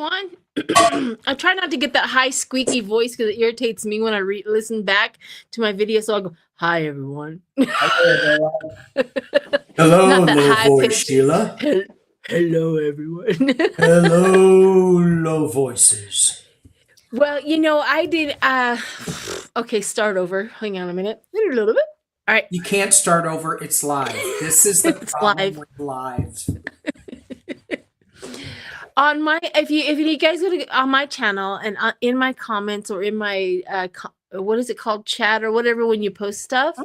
everyone. I try not to get that high squeaky voice because it irritates me when I listen back to my video. So I'll go, hi, everyone. Hello, low voice, Sheila. Hello, everyone. Hello, low voices. Well, you know, I did. Okay, start over. Hang on a minute. A little bit. All right. You can't start over. It's live. This is the problem with live. On my, if you guys go to on my channel and in my comments or in my what is it called, chat or whatever, when you post stuff,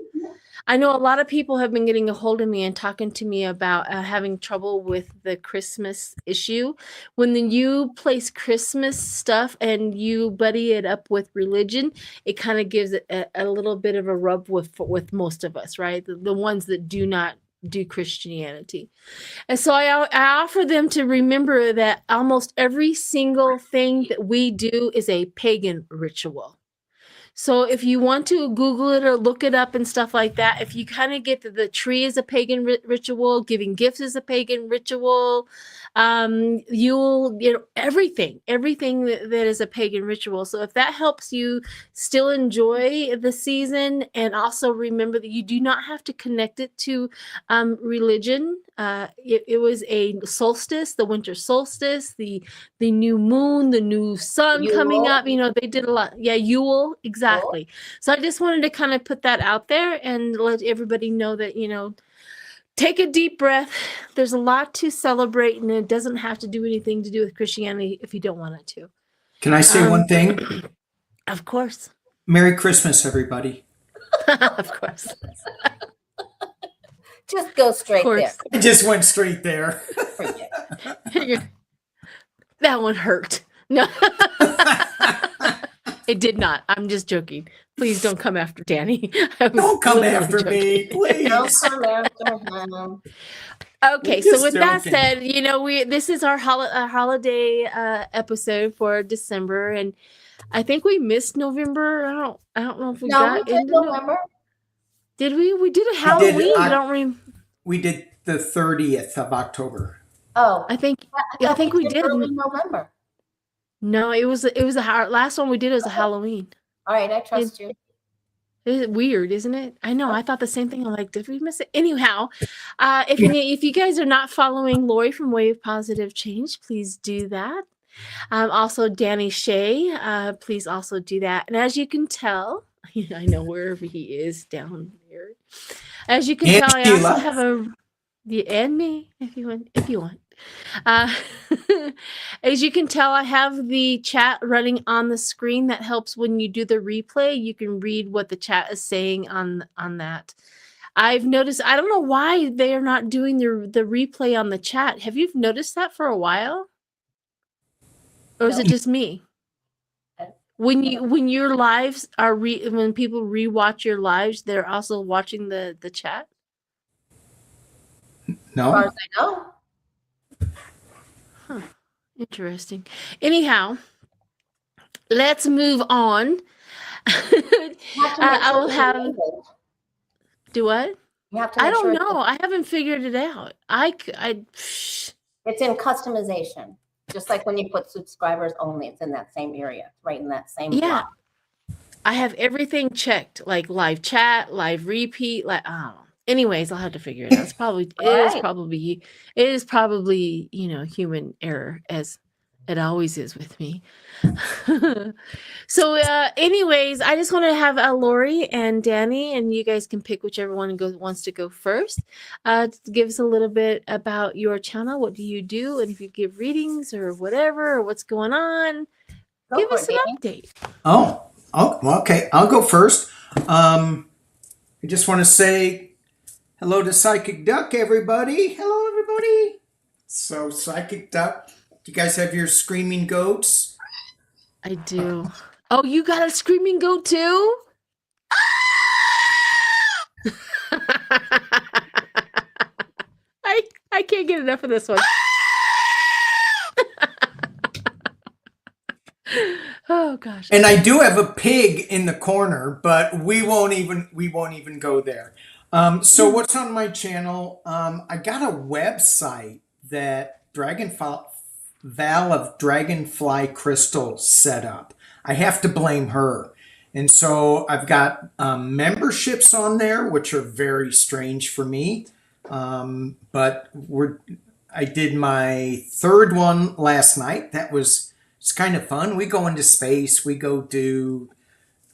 I know a lot of people have been getting a hold of me and talking to me about having trouble with the Christmas issue. When you place Christmas stuff and you buddy it up with religion, it kind of gives it a little bit of a rub with most of us, right? The ones that do not do Christianity. And so I offer them to remember that almost every single thing that we do is a pagan ritual. So if you want to Google it or look it up and stuff like that, if you kind of get the tree is a pagan ritual, giving gifts is a pagan ritual, you'll, you know, everything that is a pagan ritual. So if that helps you still enjoy the season and also remember that you do not have to connect it to religion. It was a solstice, the winter solstice, the new moon, the new sun Yule. coming up. You know, they did a lot. Yeah, Yule, exactly. Yule. So I just wanted to kind of put that out there and let everybody know that, you know, take a deep breath. There's a lot to celebrate, and it doesn't have to do anything to do with Christianity if you don't want it to. Can I say one thing? Of course. Merry Christmas, everybody. Of course. Just go straight there. I just went straight there. That one hurt. No. It did not. I'm just joking. Please don't come after Danny. Don't come after me, please. Don't come after him. Okay, so with that said, you know, this is our holiday episode for December, and I think we missed November. I don't know if we got into November. Did we? We did a Halloween. We did the 30th of October. Oh, I think we did early November. No, it was last one we did was a Halloween. All right, I trust you. It's weird, isn't it? I know. I thought the same thing. I'm like, did we miss it? Anyhow, if you guys are not following Lori from Way of Positive Change, please do that. Also, Danny Shay, please also do that. And as you can tell, I know wherever he is down there. As you can tell, I also have and me, if you want. As you can tell, I have the chat running on the screen. That helps when you do the replay. You can read what the chat is saying on that. I've noticed, I don't know why they are not doing the replay on the chat. Have you noticed that for a while? Or is it just me? When your lives are when people rewatch your lives, they're also watching the chat? No. As far as I know. Huh. Interesting. Anyhow, let's move on. I will have. Do what? You have to. I don't know. I haven't figured it out. It's in customization. Just like when you put subscribers only, it's in that same area, right in that same block. I have everything checked, like live chat, live repeat, like anyways, I'll have to figure it out. It is probably, you know, human error, as it always is with me. So anyways, I just want to have Lori and Danny, and you guys can pick whichever one wants to go first. Give us a little bit about your channel. What do you do? And if you give readings or whatever, or what's going on, give us an update. Oh, okay. I'll go first. I just want to say hello to Psychic Duck, everybody. Hello, everybody. So, Psychic Duck, do you guys have your screaming goats? I do. Oh, you got a screaming goat too? I can't get enough of this one. Oh gosh. And I do have a pig in the corner, but we won't even go there. So what's on my channel? I got a website that Dragonfly Val of Dragonfly Crystal set up. I have to blame her. And so I've got memberships on there, which are very strange for me. But I did my third one last night. It's kind of fun. We go into space. We go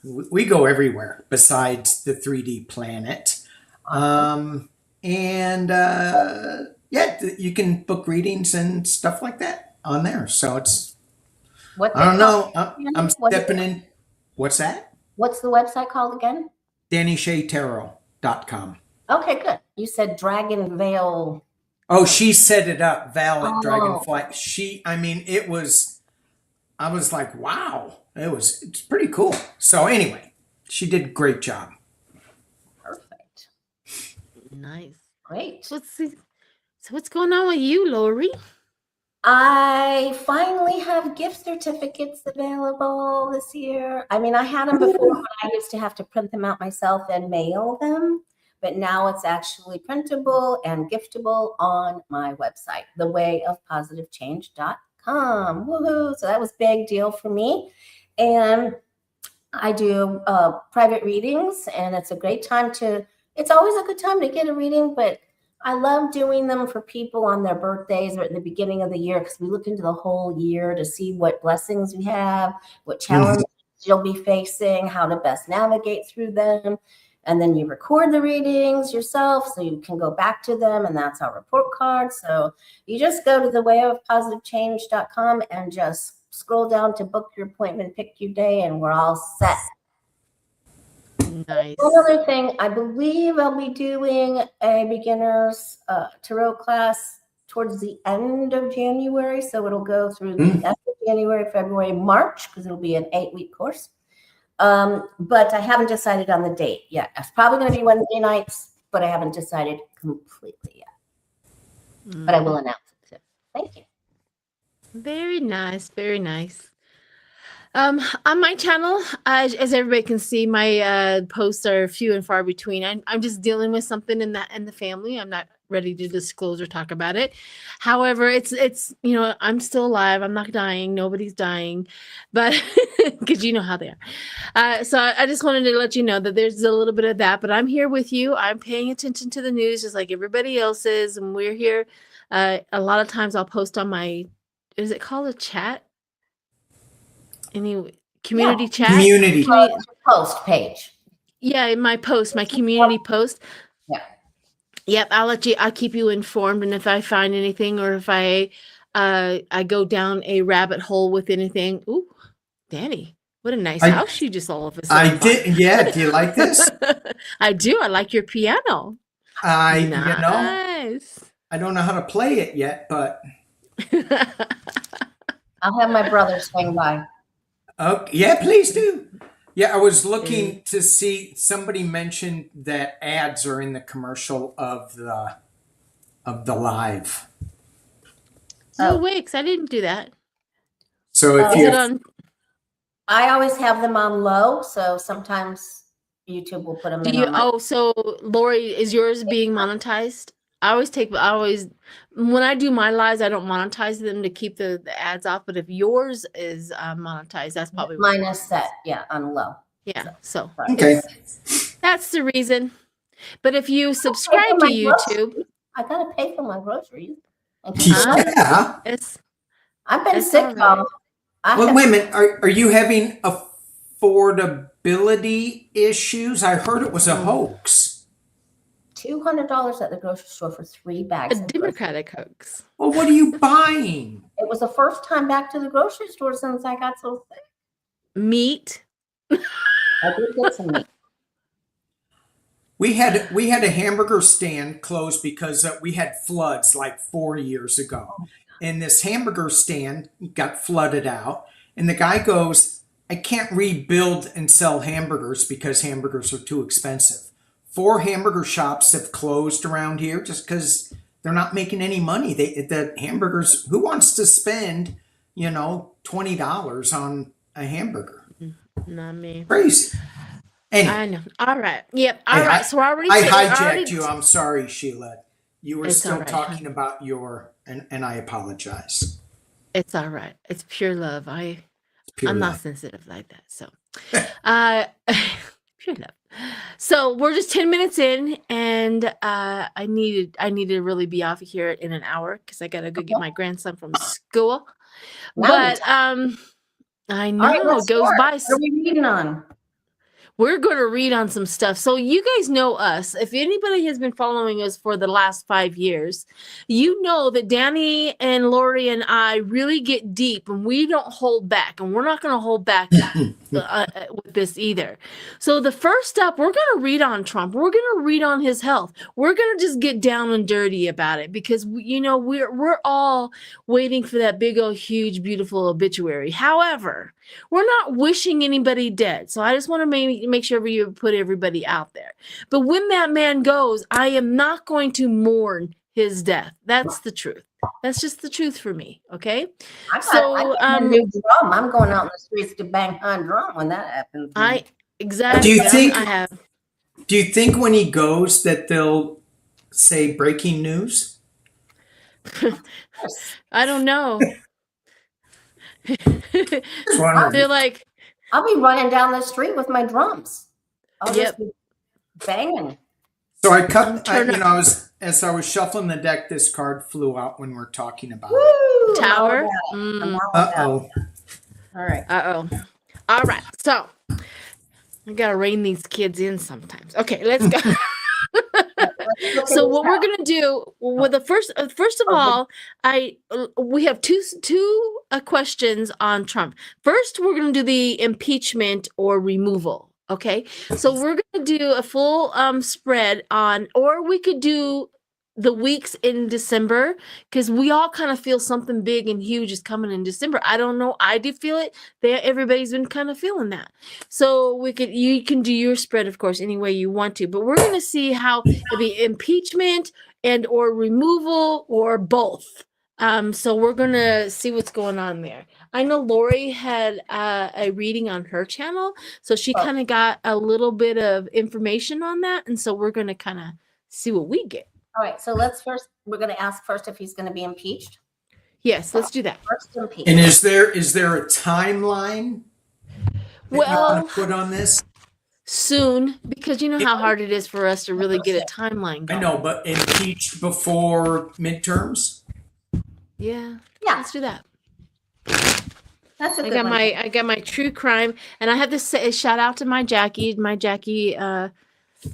everywhere besides the 3D planet. Yeah, you can book readings and stuff like that on there. So it's, I don't know. I'm stepping in. What's that? What's the website called again? DannyShayTarot.com. Okay, good. You said Dragon Veil. Oh, she set it up, Val at Dragonfly. I was like, wow, it's pretty cool. So anyway, she did a great job. Perfect. Nice. Great. So what's going on with you, Lori? I finally have gift certificates available this year. I mean, I had them before, but I used to have to print them out myself and mail them. But now it's actually printable and giftable on my website, thewayofpositivechange.com. Woohoo! So that was a big deal for me. And I do private readings, and it's a great time it's always a good time to get a reading, but I love doing them for people on their birthdays or at the beginning of the year, because we look into the whole year to see what blessings we have, what challenges you'll be facing, how to best navigate through them. And then you record the readings yourself so you can go back to them, and that's our report card. So you just go to thewayofpositivechange.com and just scroll down to book your appointment, pick your day, and we're all set. Nice. One other thing, I believe I'll be doing a beginner's tarot class towards the end of January. So it'll go through the end of January, February, March, because it'll be an 8-week course. But I haven't decided on the date yet. It's probably going to be Wednesday nights, but I haven't decided completely yet. But I will announce it too. Thank you. Very nice. Very nice. On my channel, as everybody can see, my posts are few and far between. I'm just dealing with something in the family. I'm not ready to disclose or talk about it. However, it's I'm still alive. I'm not dying. Nobody's dying, but because you know how they are. So I just wanted to let you know that there's a little bit of that. But I'm here with you. I'm paying attention to the news just like everybody else is, and we're here. A lot of times I'll post on my, is it called a chat? Anyway, community chat, community post page. Yeah, my community post. Yeah. Yep, I'll keep you informed, and if I find anything, or if I go down a rabbit hole with anything. Ooh, Danny, what a nice house you just all of a sudden. I did. Yeah. Do you like this? I do. I like your piano. Nice. I don't know how to play it yet, but I'll have my brother swing by. Okay. Yeah, please do. Yeah, I was looking to see, somebody mentioned that ads are in the commercial of the live. Oh, wait, I didn't do that. So if I always have them on low, so sometimes YouTube will put them in. So Lori, is yours being monetized? I always when I do my lives, I don't monetize them to keep the ads off. But if yours is monetized, that's probably mine is set, on low. Yeah, so okay, that's the reason. But if you subscribe to YouTube, I gotta pay for my groceries. Yeah, I've been sick though. Well, wait a minute. Are you having affordability issues? I heard it was a hoax. $200 at the grocery store for 3 bags. A Democratic hoax. Well, what are you buying? It was the first time back to the grocery store since I got so sick. Meat. I did get some meat. We had a hamburger stand closed because we had floods like 4 years ago. And this hamburger stand got flooded out. And the guy goes, I can't rebuild and sell hamburgers because hamburgers are too expensive. 4 hamburger shops have closed around here just because they're not making any money. The hamburgers, who wants to spend, $20 on a hamburger? Not me. Crazy. Anyway. I know. All right. Yep. All right. So I hijacked you. I'm sorry, Sheila. You were still right, talking about and I apologize. It's all right. It's pure love. Pure I'm not love. sensitive like that. So, pure love. So we're just 10 minutes in, and I need to really be off of here in an hour because I gotta go get my grandson from school. Now you But I All right, know let's it goes start. by. What are we reading on? We're going to read on some stuff. So you guys know us. If anybody has been following us for the last 5 years, you know that Danny and Lori and I really get deep, and we don't hold back, and we're not going to hold back with this either. So the first up, we're going to read on Trump. We're going to read on his health. We're going to just get down and dirty about it because we're all waiting for that big old huge beautiful obituary. However, we're not wishing anybody dead. So I just want to make sure you put everybody out there. But when that man goes, I am not going to mourn his death. That's the truth. That's just the truth for me. Okay. I got a new drum. I'm going out in the streets to bang on drum when that happens. Exactly. Do you think? I have. Do you think when he goes that they'll say breaking news? I don't know. They're like, I'll be running down the street with my drums. I'll just be banging. So I cut. As I was shuffling the deck, this card flew out when we're talking about Woo, Tower. Uh-oh. All right. All right. So I gotta rein these kids in sometimes. Okay, let's go. So what we're gonna do with the first of all, we have two questions on Trump. First, we're gonna do the impeachment or removal. Okay, so we're gonna do a full spread on, or we could do the weeks in December because we all kind of feel something big and huge is coming in December. I don't know. I do feel it. Everybody's been kind of feeling that. So you can do your spread, of course, any way you want to. But we're going to see how it'll be impeachment and or removal or both. So we're going to see what's going on there. I know Lori had a reading on her channel, so she kind of got a little bit of information on that, and so we're going to kind of see what we get. All right, so we're going to ask first if he's going to be impeached. Yes, let's do that. First impeached. And is there a timeline that you want to put on this? Soon, because you know how hard it is for us to really get a timeline going. I know, but impeached before midterms? Yeah, let's do that. That's a good one. I got my true crime, and I have to say a shout out to my Jackie.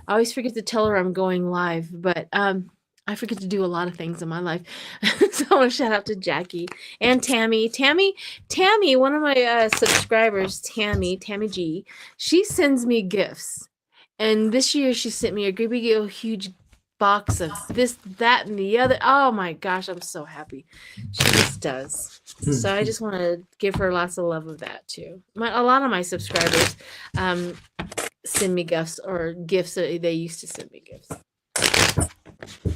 I always forget to tell her I'm going live, but I forget to do a lot of things in my life. So I want to shout out to Jackie and Tammy. Tammy, one of my subscribers, Tammy G, she sends me gifts. And this year she sent me a big, huge box of this, that, and the other. Oh my gosh, I'm so happy. She just does. So I just want to give her lots of love of that too. A lot of my subscribers send me gifts they used to send me gifts.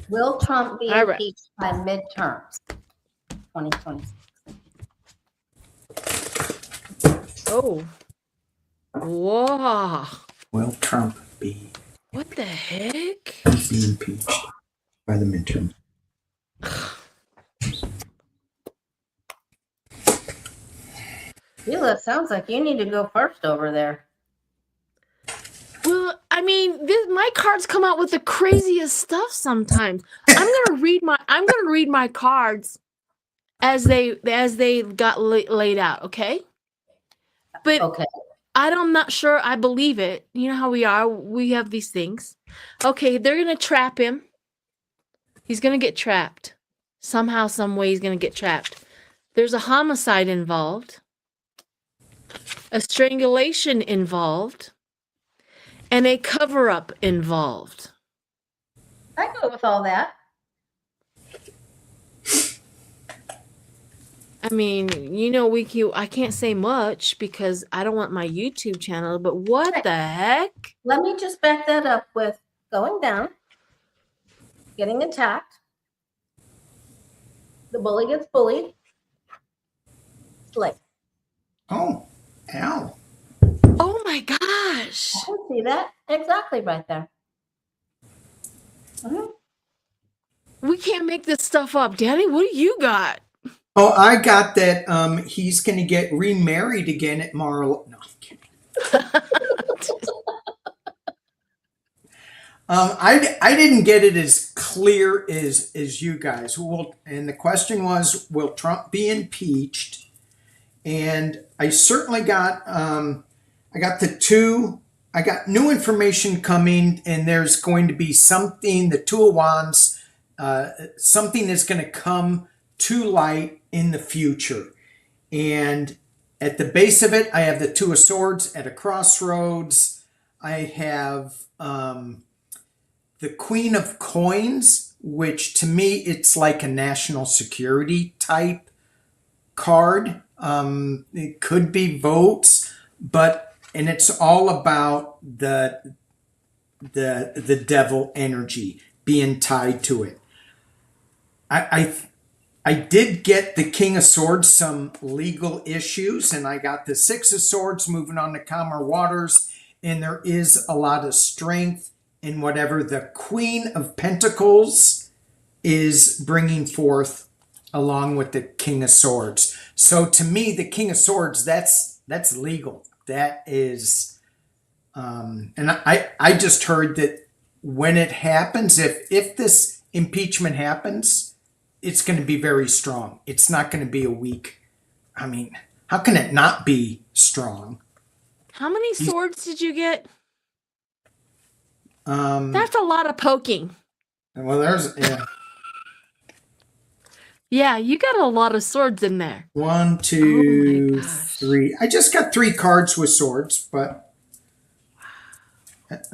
Will Trump be impeached by midterms 2026? Oh. Whoa. Will Trump be? What the heck? Be impeached by the midterm. Sheila, it sounds like you need to go first over there. Well, I mean, my cards come out with the craziest stuff sometimes. I'm gonna read my cards as they got laid out, okay? But I'm not sure I believe it. You know how we are. We have these things. Okay, they're gonna trap him. He's gonna get trapped. Somehow, some way he's gonna get trapped. There's a homicide involved. A strangulation involved. And a cover-up involved. I go with all that. I mean, I can't say much because I don't want my YouTube channel, but what the heck? Let me just back that up with going down, getting attacked, the bully gets bullied, slay. Oh, ow. Oh my gosh. I can see that exactly right there. We can't make this stuff up. Danny, what do you got? Oh, I got that. He's going to get remarried again at Mar-a-Lago. No, I'm kidding. I didn't get it as clear as you guys. And the question was, will Trump be impeached? And I certainly got I got new information coming, and there's going to be something, the Two of Wands, something is going to come to light in the future. And at the base of it, I have the Two of Swords at a crossroads. I have the Queen of Coins, which to me, it's like a national security type card. It could be votes, and it's all about the devil energy being tied to it. I did get the King of Swords, some legal issues, and I got the Six of Swords moving on to calmer waters, and there is a lot of strength in whatever the Queen of Pentacles is bringing forth along with the King of Swords. So to me, the King of Swords, that's legal. That is, and I just heard that when it happens, if this impeachment happens, it's going to be very strong. It's not going to be a weak. I mean, how can it not be strong? How many swords did you get? That's a lot of poking. Well, there's yeah, you got a lot of swords in there. 1, 2, 3. I just got 3 cards with swords, but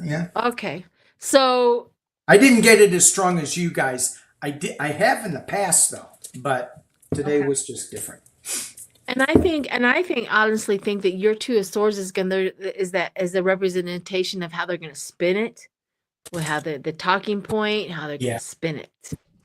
yeah. Okay, so I didn't get it as strong as you guys. I have in the past though, but today was just different. And I honestly think that your Two of Swords is the representation of how they're gonna spin it, with how the talking point, how they're gonna spin it.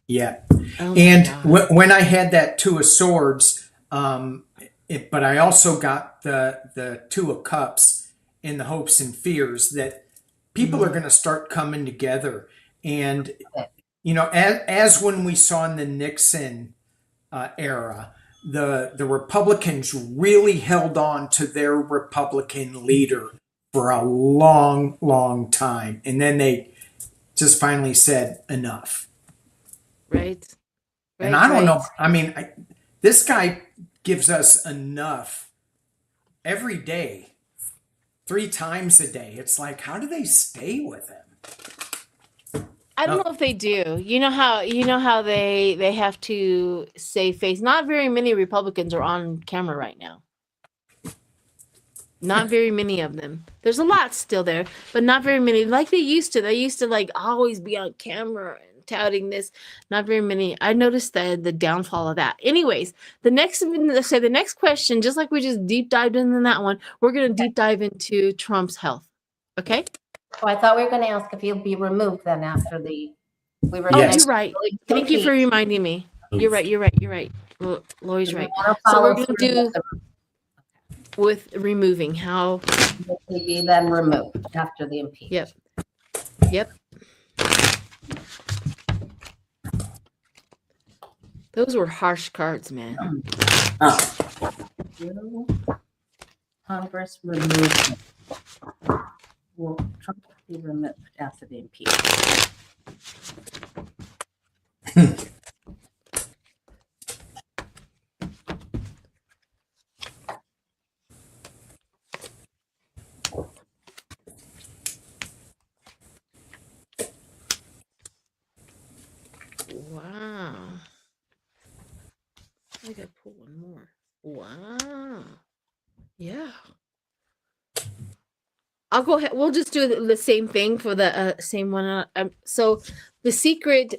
Yeah. Oh and when I had that Two of Swords, but I also got the Two of Cups in the hopes and fears that people are going to start coming together. And, as when we saw in the Nixon era, the Republicans really held on to their Republican leader for a long, long time. And then they just finally said enough. Right. And I don't know. I mean, this guy gives us enough every day, 3 times a day. It's like, how do they stay with him? I don't know if they do. You know how they have to save face. Not very many Republicans are on camera right now. Not very many of them. There's a lot still there, but not very many. Like they used to. They used to like always be on camera and touting this. Not very many. I noticed the downfall of that. Anyways, the next question, just like we just deep dived into that one, we're gonna deep dive into Trump's health. Okay. Oh, I thought we were going to ask if he'll be removed then after we were. Yes. You're right. Thank you for reminding me. You're right. Lori's right. So we're going to do with removing how will he be then removed after the impeachment. Yep. Those were harsh cards, man. Congress removed. Will Trump be removed after the impeachment? Wow. I gotta pull one more. Wow. Yeah. I'll go ahead. We'll just do the same thing for the same one. So the secrets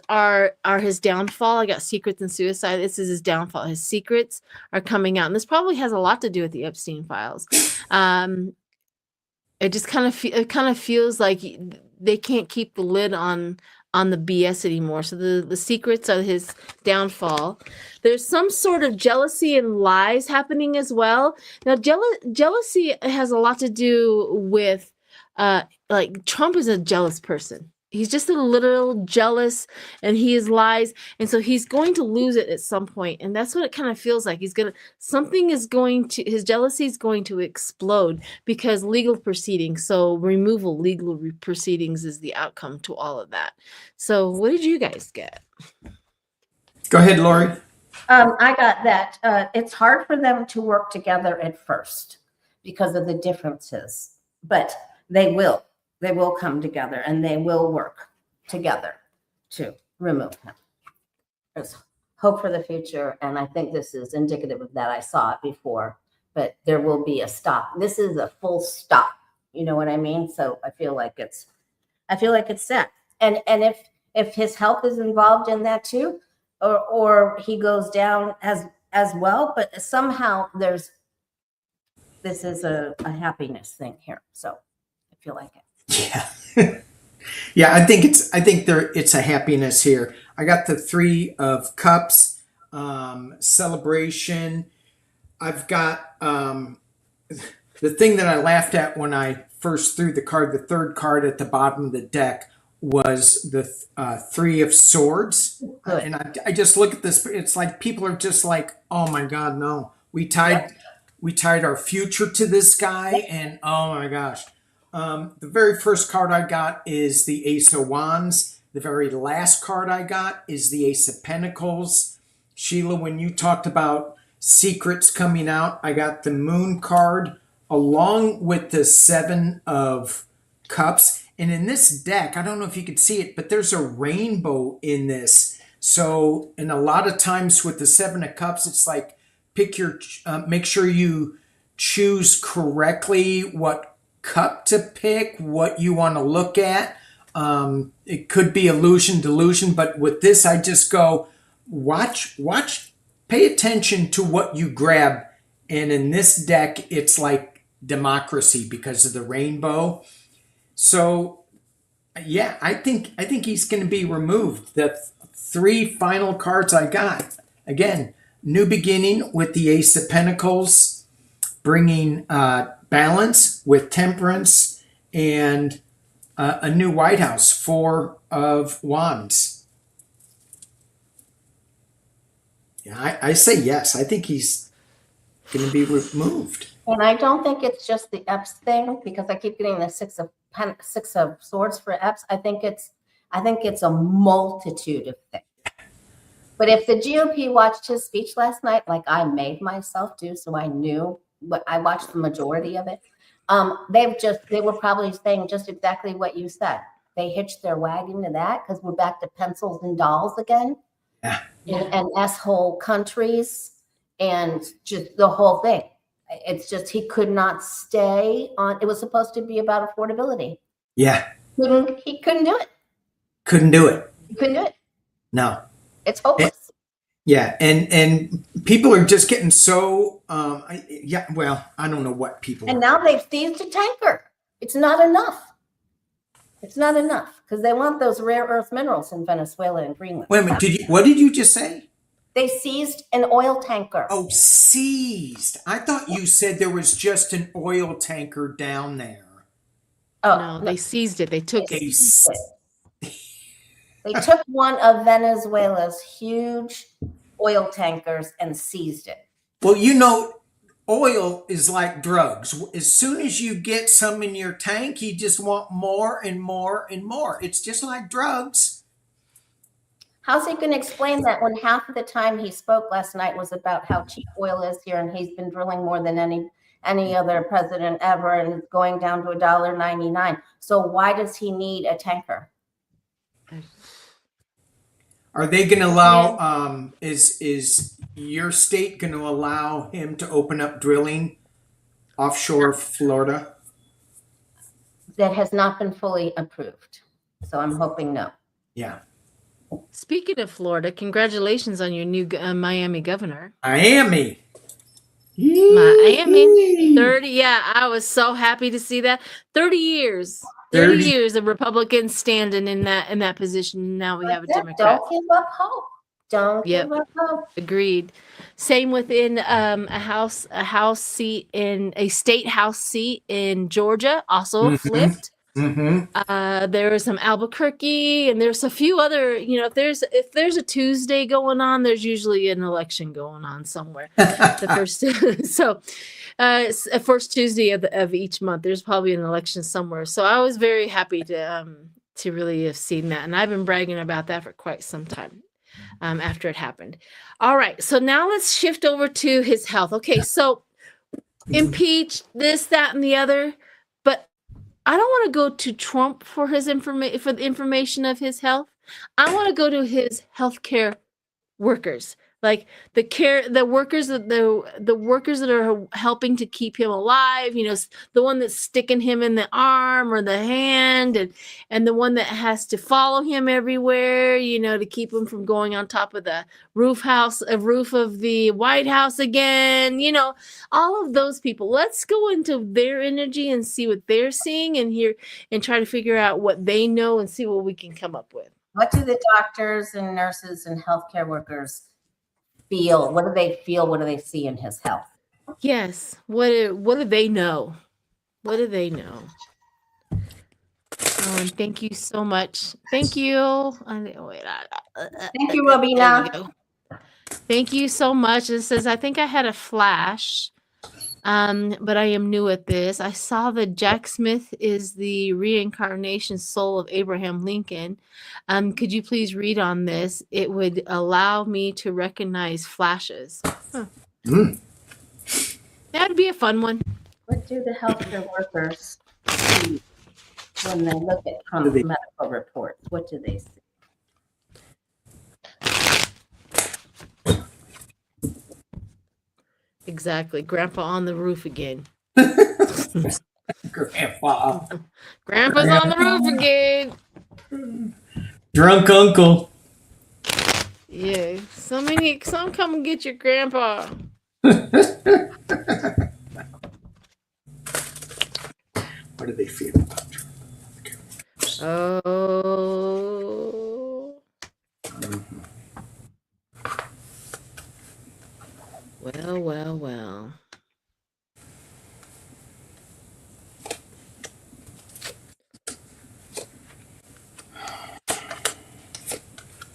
are his downfall. I got secrets and suicide. This is his downfall. His secrets are coming out, and this probably has a lot to do with the Epstein files. It just kind of feels like they can't keep the lid on the BS anymore. So the secrets are his downfall. There's some sort of jealousy and lies happening as well. Now, jealousy has a lot to do with like Trump is a jealous person. He's just a little jealous, and he is lies, and so he's going to lose it at some point, and that's what it kind of feels like. His jealousy is going to explode because legal proceedings. So legal proceedings is the outcome to all of that. So what did you guys get? Go ahead, Lori. I got that. It's hard for them to work together at first because of the differences, but they will. They will come together and they will work together to remove him. There's hope for the future, and I think this is indicative of that. I saw it before, but there will be a stop. This is a full stop. You know what I mean? So I feel like it's set. And if his health is involved in that too, or he goes down as well, but somehow this is a happiness thing here. So I feel like it. Yeah. Yeah, I think it's a happiness here. I got the 3 of Cups, celebration. I've got the thing that I laughed at when I first threw the card, the third card at the bottom of the deck was the 3 of Swords. And I just look at this, it's like people are just like, oh my God, no. We tied our future to this guy, and oh my gosh. The very first card I got is the Ace of Wands. The very last card I got is the Ace of Pentacles. Sheila, when you talked about secrets coming out, I got the Moon card along with the 7 of Cups. And in this deck, I don't know if you could see it, but there's a rainbow in this. So, and a lot of times with the 7 of Cups, it's like make sure you choose correctly what cup to pick, what you want to look at. It could be illusion, delusion, but with this, I just go, watch, pay attention to what you grab. And in this deck, it's like democracy because of the rainbow. So, yeah, I think he's going to be removed. The 3 final cards I got, again, new beginning with the Ace of Pentacles, bringing balance with Temperance, and a new White House, 4 of Wands. Yeah, I say yes. I think he's going to be removed. And I don't think it's just the Epps thing, because I keep getting the 6 of Swords for Epps. I think it's a multitude of things. But if the GOP watched his speech last night, like I made myself do, so I knew, but I watched the majority of it. They were probably saying just exactly what you said. They hitched their wagon to that because we're back to pencils and dolls again, and S-hole countries, and just the whole thing. It's just he could not stay on. It was supposed to be about affordability. Yeah, He couldn't do it. Couldn't do it. He couldn't do it. No. It's hopeless. Yeah, and people are just getting so well, I don't know what people And now they've seized a tanker. It's not enough. It's not enough because they want those rare earth minerals in Venezuela and Greenland. Wait a minute, what did you just say? They seized an oil tanker. Oh, seized. I thought you said there was just an oil tanker down there. Oh, No, they seized it. They took it. They took one of Venezuela's huge oil tankers and seized it. Well, you know, oil is like drugs. As soon as you get some in your tank, you just want more and more and more. It's just like drugs. How's he going to explain that when half of the time he spoke last night was about how cheap oil is here, and he's been drilling more than any other president ever, and it's going down to $1.99. So why does he need a tanker? Are they going to allow? Is your state going to allow him to open up drilling offshore Florida? That has not been fully approved. So I'm hoping no. Yeah. Speaking of Florida, congratulations on your new Miami governor. Miami. 30. Yeah, I was so happy to see that. 30 years. 30 years of Republicans standing in that position. Now we have a Democrat. Don't give up hope. Don't give up hope. Agreed. Same within a state house seat in Georgia, also flipped. Mm-hmm. There was some Albuquerque, and there's a few other. If there's a Tuesday going on, there's usually an election going on somewhere. The first first Tuesday of each month, there's probably an election somewhere. So I was very happy to really have seen that, and I've been bragging about that for quite some time. After it happened. All right, so now let's shift over to his health. Okay, so impeach this, that, and the other, but I don't want to go to Trump for his for the information of his health. I want to go to his healthcare workers, like the workers that are helping to keep him alive. The one that's sticking him in the arm or the hand, and the one that has to follow him everywhere, to keep him from going on top of the roof of the White House again. All of those people. Let's go into their energy and see what they're seeing and hear, and try to figure out what they know and see what we can come up with. What do the doctors and nurses and healthcare workers feel? What do they feel? What do they see in his health? Yes. What do they know? What do they know? Oh, and thank you so much. Thank you. Thank you, Robina. Thank you so much. It says, I think I had a flash, but I am new at this. I saw that Jack Smith is the reincarnation soul of Abraham Lincoln. Could you please read on this? It would allow me to recognize flashes. Huh. That'd be a fun one. What do the healthcare workers see when they look at Trump's medical reports? What do they see? Exactly. Grandpa on the roof again. Grandpa. Grandpa's on the roof again. Drunk uncle. Yeah. Some come and get your grandpa. What do they feel about Trump? Oh. Well.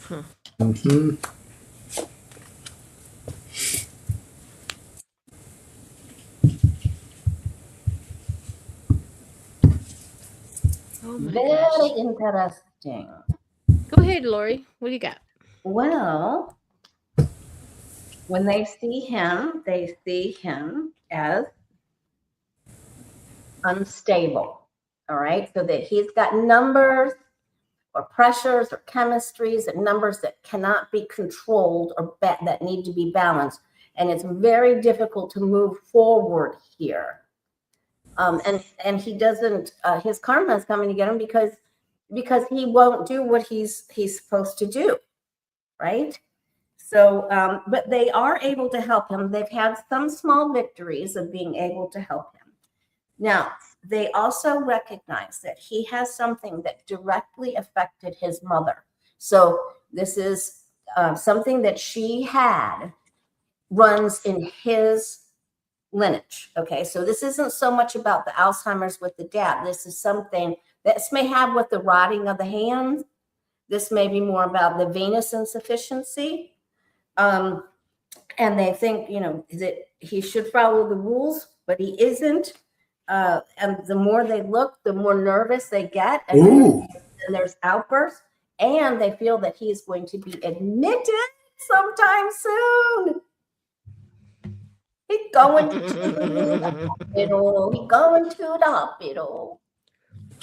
Huh. Mm-hmm. Oh my Very gosh. interesting. Go ahead, Lori. What do you got? Well, when they see him as unstable. All right. So that he's got numbers or pressures or chemistries and numbers that cannot be controlled or that need to be balanced. And it's very difficult to move forward here. And he doesn't, his karma is coming to get him because he won't do what he's supposed to do. Right. So, but they are able to help him. They've had some small victories of being able to help him. Now, they also recognize that he has something that directly affected his mother. So this is something that she had runs in his lineage. Okay, so this isn't so much about the Alzheimer's with the dad. This is something this may have with the rotting of the hands. This may be more about the venous insufficiency. And they think, that he should follow the rules, but he isn't. And the more they look, the more nervous they get. And there's outbursts. And they feel that he's going to be admitted sometime soon. He's going to the hospital. He's going to the hospital.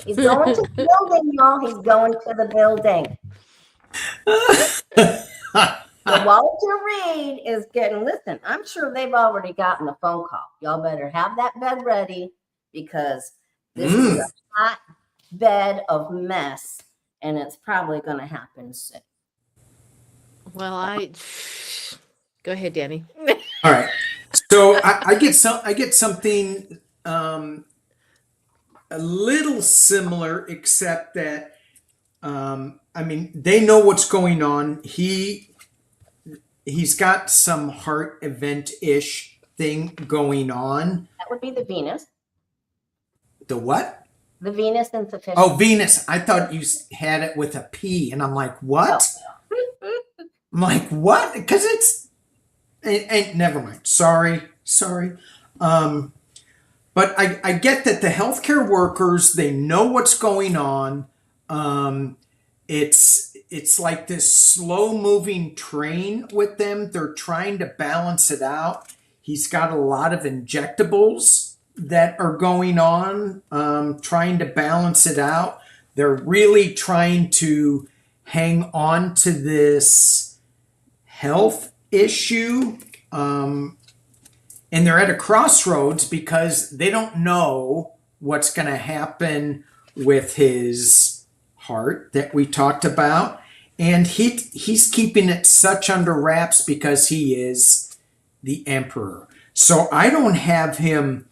He's going to the building, y'all. He's going to the building. So Walter Reed is listen, I'm sure they've already gotten a phone call. Y'all better have that bed ready because this is a hot bed of mess and it's probably going to happen soon. Well, go ahead, Danny. All right. So I get something a little similar, except that they know what's going on. He's got some heart event-ish thing going on. That would be the Venus. The what? The Venus insufficiency. Oh, Venus. I thought you had it with a P, and I'm like, what? I'm like, what? Because never mind. Sorry. But I get that the healthcare workers, they know what's going on. It's like this slow moving train with them. They're trying to balance it out. He's got a lot of injectables that are going on, trying to balance it out. They're really trying to hang on to this health issue. And they're at a crossroads because they don't know what's going to happen with his heart that we talked about. And he's keeping it such under wraps because he is the emperor. So I don't have him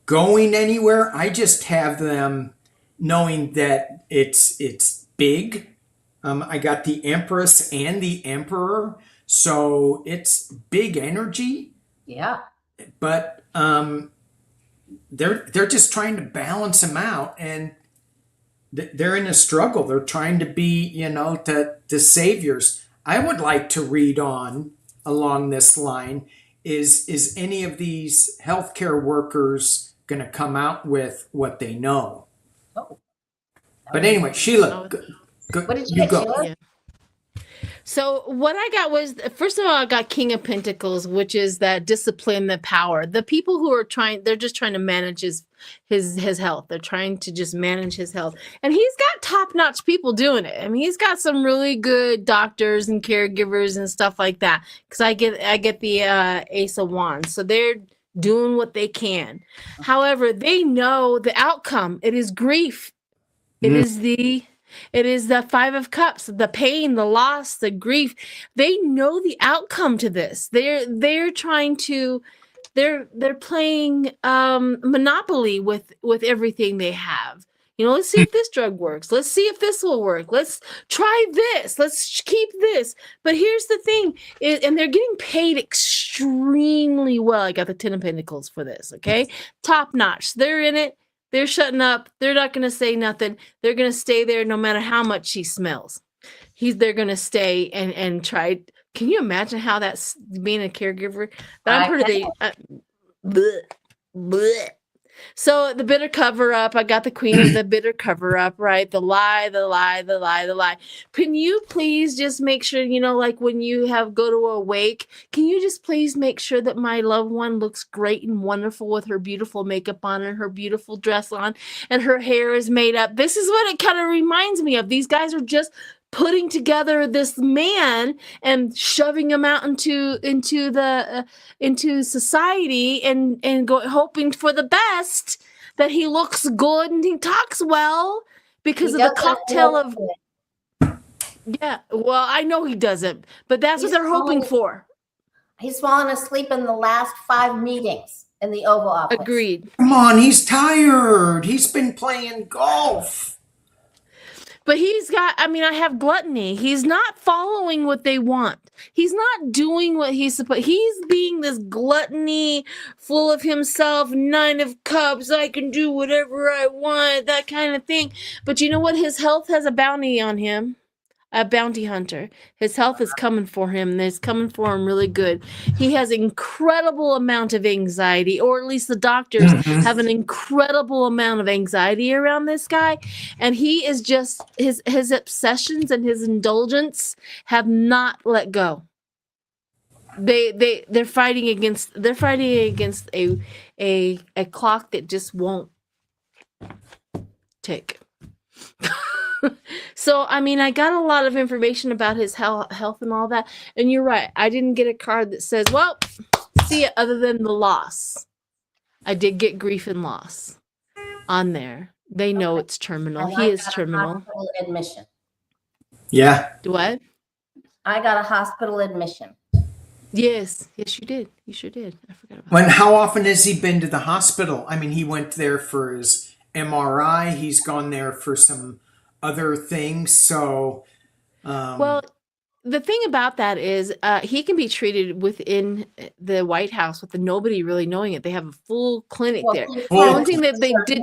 going anywhere. I just have them knowing that it's big. I got the Empress and the Emperor. So it's big energy. Yeah. But they're just trying to balance them out, and they're in a struggle. They're trying to be, the saviors. I would like to read on along this line. Is any of these healthcare workers going to come out with what they know? Oh. But anyway, Sheila, What did you you get, go. Sheila? Yeah. So what I got was, first of all, I got King of Pentacles, which is that discipline, the power. The people who are they're just trying to manage his health. They're trying to just manage his health. And he's got top-notch people doing it. I mean, he's got some really good doctors and caregivers and stuff like that. Because I get the Ace of Wands. So they're doing what they can. However, they know the outcome. It is grief. It is the Five of Cups, the pain, the loss, the grief. They know the outcome to this. They're trying to, they're playing Monopoly with everything they have. Let's see if this drug works. Let's see if this will work. Let's try this. Let's keep this. But here's the thing, and they're getting paid extremely well. I got the Ten of Pentacles for this, okay? Top notch. They're in it. They're shutting up. They're not going to say nothing. They're going to stay there no matter how much she smells. They're going to stay and try. Can you imagine how that's being a caregiver? I'm pretty. Bleh, bleh. So the bitter cover up. I got the Queen of the bitter cover up, right? The lie. Can you please just make sure, like when you go to a wake, can you just please make sure that my loved one looks great and wonderful with her beautiful makeup on and her beautiful dress on and her hair is made up? This is what it kind of reminds me of. These guys are just putting together this man and shoving him out into society and hoping for the best, that he looks good and he talks well because of the cocktail of. Yeah, well, I know he doesn't, but that's what they're hoping for. He's fallen asleep in the last 5 meetings in the Oval Office. Agreed. Come on, he's tired. He's been playing golf. But I have gluttony. He's not following what they want. He's not doing what he's supposed. He's being this gluttony, full of himself, 9 of Cups. I can do whatever I want, that kind of thing. But you know what? His health has a bounty on him. A bounty hunter. His health is coming for him. It's coming for him really good. He has incredible amount of anxiety, or at least the doctors have an incredible amount of anxiety around this guy. And he is just, his obsessions and his indulgence have not let go. They're fighting against a clock that just won't tick. So, I got a lot of information about his health and all that. And you're right. I didn't get a card that says, well, see it, other than the loss. I did get grief and loss on there. They know it's terminal. And he I is got terminal. A hospital admission. Yeah. What? I got a hospital admission. Yes, you did. You sure did. I forgot about When how often has he been to the hospital? He went there for his MRI. He's gone there for some other things. So, well, the thing about that is he can be treated within the White House with nobody really knowing it. They have a full clinic there. The only thing that they did.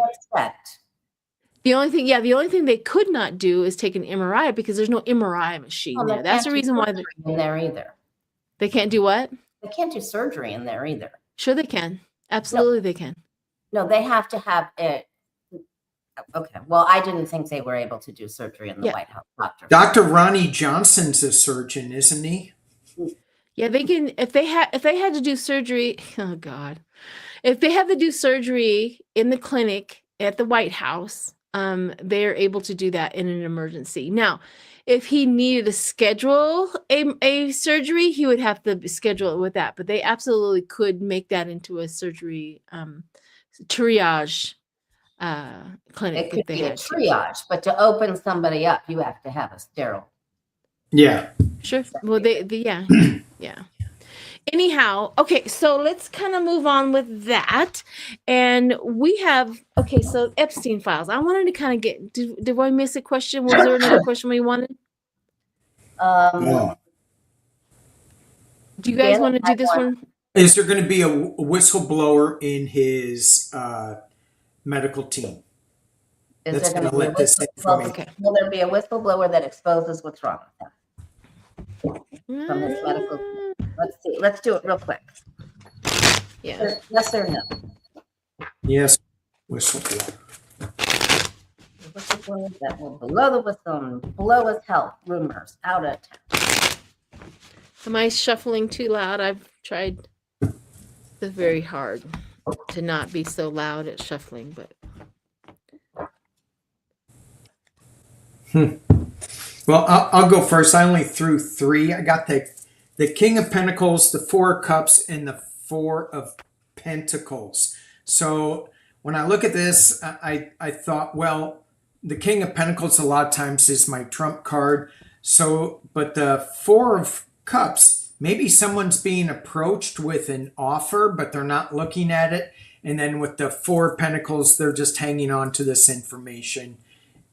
The only thing they could not do is take an MRI because there's no MRI machine Well, there. That's the reason why in there either. they can't do what? They can't do surgery in there either. Sure they can. Absolutely they can. No, they have to have it. Okay. Well, I didn't think they were able to do surgery in the White House. Dr. Ronnie Johnson's a surgeon, isn't he? Yeah, they can. If they had to do surgery, oh God, if they have to do surgery in the clinic at the White House, they're able to do that in an emergency. Now, if he needed to schedule a surgery, he would have to schedule it with that. But they absolutely could make that into a surgery triage clinic. It could be a triage, but to open somebody up, you have to have a sterile. Yeah. Sure. Well, yeah. Yeah. Anyhow, okay, so let's kind of move on with that. And we have, so Epstein files. I wanted to kind of get, did I miss a question? Was there another question we wanted? No. Do you guys want to do this one? Is there going to be a whistleblower in his medical team? That's going to let this information. Will there be a whistleblower that exposes what's wrong with him? From his medical team. Let's see. Let's do it real quick. Yeah. Yes or no? Yes. Whistleblower. Whistleblower that will blow the whistle and blow his health rumors out of town. Am I shuffling too loud? I've tried very hard to not be so loud at shuffling, but. Well, I'll go first. I only threw 3. I got the King of Pentacles, the 4 of Cups, and the 4 of Pentacles. So when I look at this, I thought, well, the King of Pentacles a lot of times is my trump card. So, but the 4 of Cups, maybe someone's being approached with an offer, but they're not looking at it. And then with the 4 of Pentacles, they're just hanging on to this information.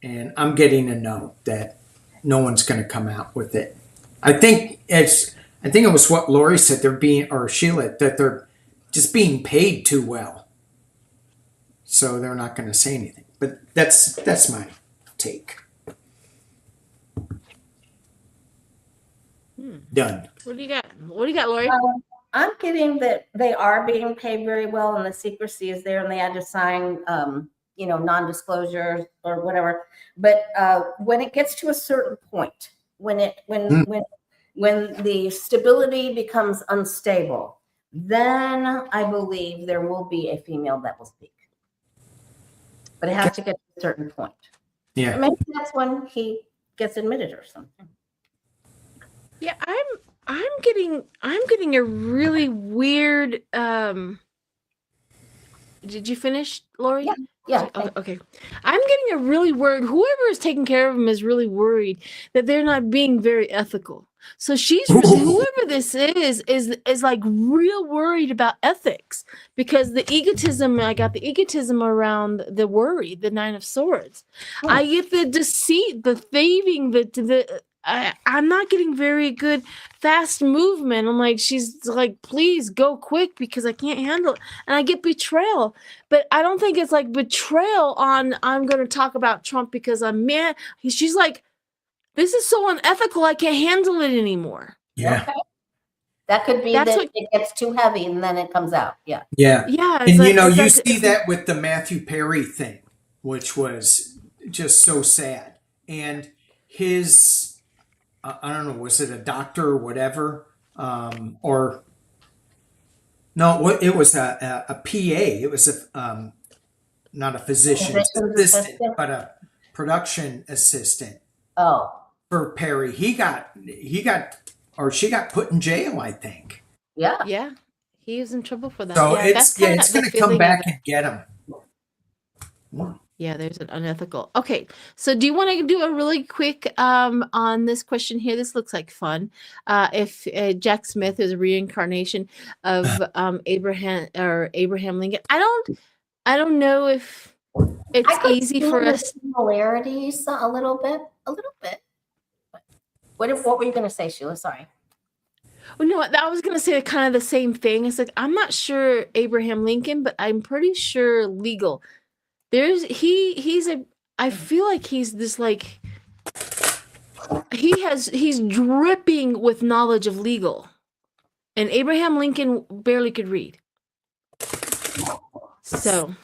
And I'm getting a no that no one's going to come out with it. I think it was what Lori said. They're being, or Sheila, that they're just being paid too well, so they're not going to say anything. But that's my take. Done. What do you got? What do you got, Lori? I'm getting that they are being paid very well, and the secrecy is there, and they had to sign, non-disclosure or whatever. But when it gets to a certain point, when the stability becomes unstable, then I believe there will be a female that will speak. But it has to get to a certain point. Yeah. And maybe that's when he gets admitted or something. Yeah, I'm getting a really weird. Did you finish, Lori? Yeah. Okay. I'm getting a really worried. Whoever is taking care of him is really worried that they're not being very ethical. So whoever this is like real worried about ethics because the egotism. I got the egotism around the worry, the 9 of Swords. Oh. I get the deceit, the thieving, I'm not getting very good fast movement. I'm like, she's like, please go quick because I can't handle it. And I get betrayal. But I don't think it's like betrayal on I'm going to talk about Trump because I'm mad. She's like, this is so unethical. I can't handle it anymore. Yeah. Okay. That could be that it gets too heavy and then it comes out. Yeah. Yeah. Yeah. And you see that with the Matthew Perry thing, which was just so sad. And his... I don't know, was it a doctor or whatever? Or no, it was a PA. It was not a physician's assistant, but a production assistant. Oh, for Perry, she got put in jail, I think. Yeah. Yeah. He was in trouble for that. So it's going to come back and get him. Yeah, there's an unethical. Okay, so do you want to do a really quick on this question here? This looks like fun. If Jack Smith is a reincarnation of Abraham Lincoln, I don't know if it's easy for us. Similarities a little bit. What were you going to say, Sheila? Sorry. Well, no, I was going to say kind of the same thing. It's like I'm not sure Abraham Lincoln, but I'm pretty sure legal. He's a I feel like he's this like he's dripping with knowledge of legal. And Abraham Lincoln barely could read. So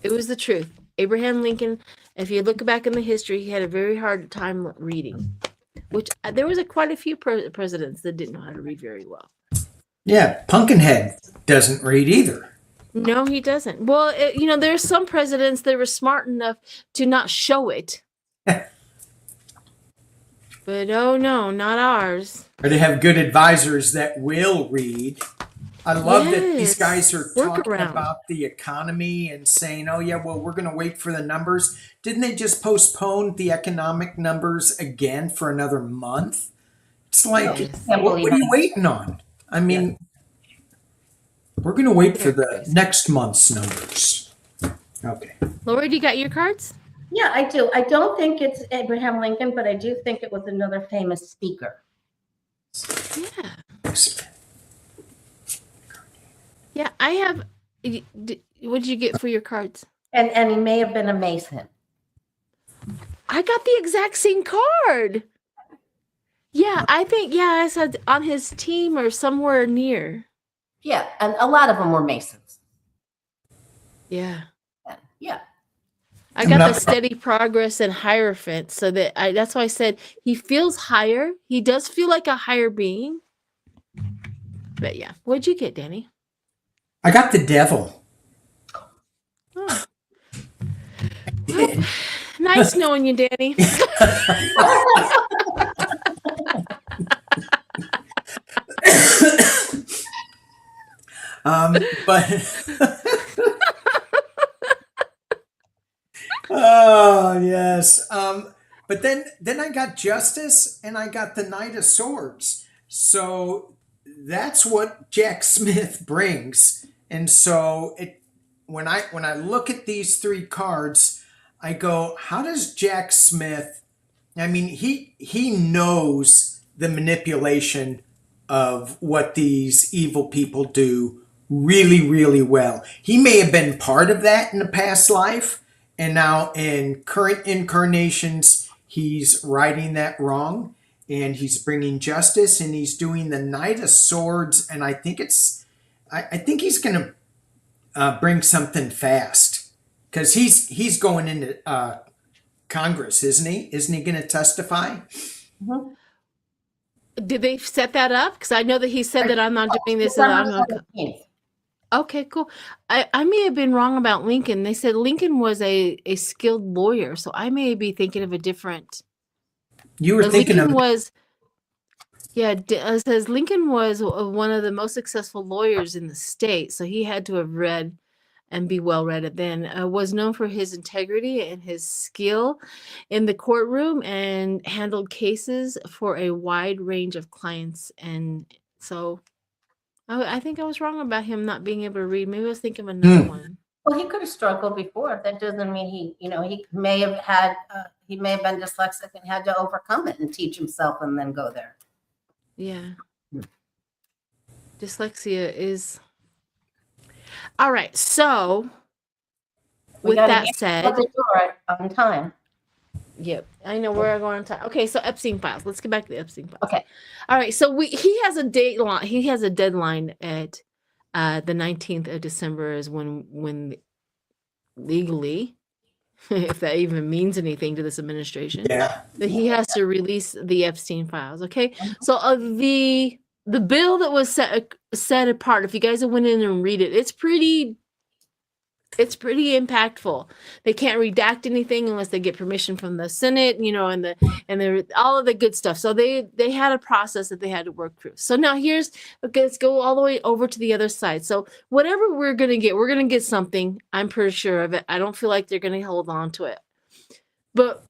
it was the truth. Abraham Lincoln, if you look back in the history, he had a very hard time reading. Which there was quite a few presidents that didn't know how to read very well. Yeah, Pumpkinhead doesn't read either. No, he doesn't. Well, there's some presidents that were smart enough to not show it. But oh no, not ours. Or they have good advisors that will read. I love that these guys are talking about the economy and saying, oh yeah, well, we're going to wait for the numbers. Didn't they just postpone the economic numbers again for another month? It's like, what are you waiting on? I mean, we're going to wait for the next month's numbers. Okay. Lori, do you got your cards? Yeah, I do. I don't think it's Abraham Lincoln, but I do think it was another famous speaker. Yeah. Yeah, I have. What did you get for your cards? And he may have been a Mason. I got the exact same card. Yeah, I think, I said on his team or somewhere near. Yeah, and a lot of them were Masons. Yeah. Yeah. I got the steady progress and Hierophant, so that's why I said he feels higher. He does feel like a higher being. But yeah, what'd you get, Danny? I got the Devil. Oh. Well, nice knowing you, Danny. But oh yes. But then I got Justice and I got the Knight of Swords. So that's what Jack Smith brings. And so when I look at these three cards, I go, how does Jack Smith, I mean, he knows the manipulation of what these evil people do really, really well. He may have been part of that in a past life, and now in current incarnations, he's righting that wrong, and he's bringing justice, and he's doing the Knight of Swords, and I think he's going to bring something fast, because he's going into Congress, isn't he? Isn't he going to testify? Mm-hmm. Did they set that up? Because I know that he said that I'm not doing this. Okay, cool. I may have been wrong about Lincoln. They said Lincoln was a skilled lawyer, so I may be thinking of a different. You were thinking Lincoln was. Yeah, it says Lincoln was one of the most successful lawyers in the state, so he had to have read and be well read. Then was known for his integrity and his skill in the courtroom and handled cases for a wide range of clients. And so I think I was wrong about him not being able to read. Maybe I was thinking of another one. Well, he could have struggled before. That doesn't mean he may have been dyslexic and had to overcome it and teach himself and then go there. Yeah. Dyslexia is. All right. So with that said, on time. Yep. I know we're going on time. Okay. So Epstein files. Let's get back to the Epstein files. Okay. All right. So he has a deadline. He has a deadline at the 19th of December is when legally, if that even means anything to this administration, that he has to release the Epstein files. Okay. So the bill that was set apart, if you guys have went in and read it, it's pretty impactful. They can't redact anything unless they get permission from the Senate, and all of the good stuff. So they had a process that they had to work through. So now let's go all the way over to the other side. So whatever we're going to get something. I'm pretty sure of it. I don't feel like they're going to hold on to it. But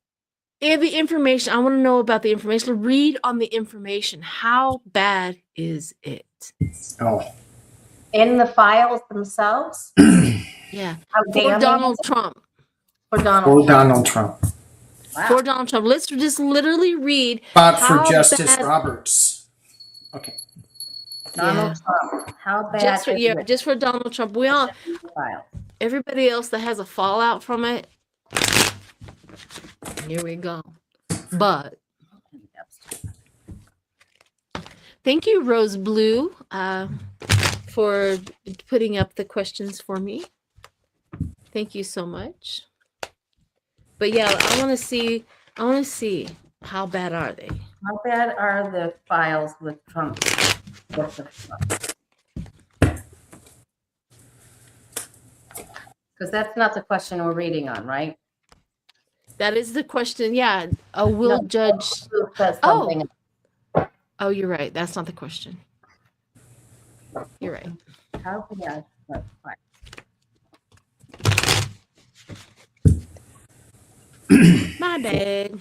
the information, I want to know about the information. Read on the information. How bad is it? Oh. In the files themselves? Yeah. For Donald Trump. For Donald Trump. Wow. For Donald Trump. Let's just literally read. For Justice Roberts. Okay. Donald Trump. How bad just for Donald Trump. Everybody else that has a fallout from it, Here we go. But thank you, Rose Blue, for putting up the questions for me. Thank you so much. But yeah, I want to see how bad are they? How bad are the files with Trump? Because that's not the question we're reading on, right? That is the question. Yeah. Will judge. Says something. Oh, you're right. That's not the question. You're right. How bad? My bad.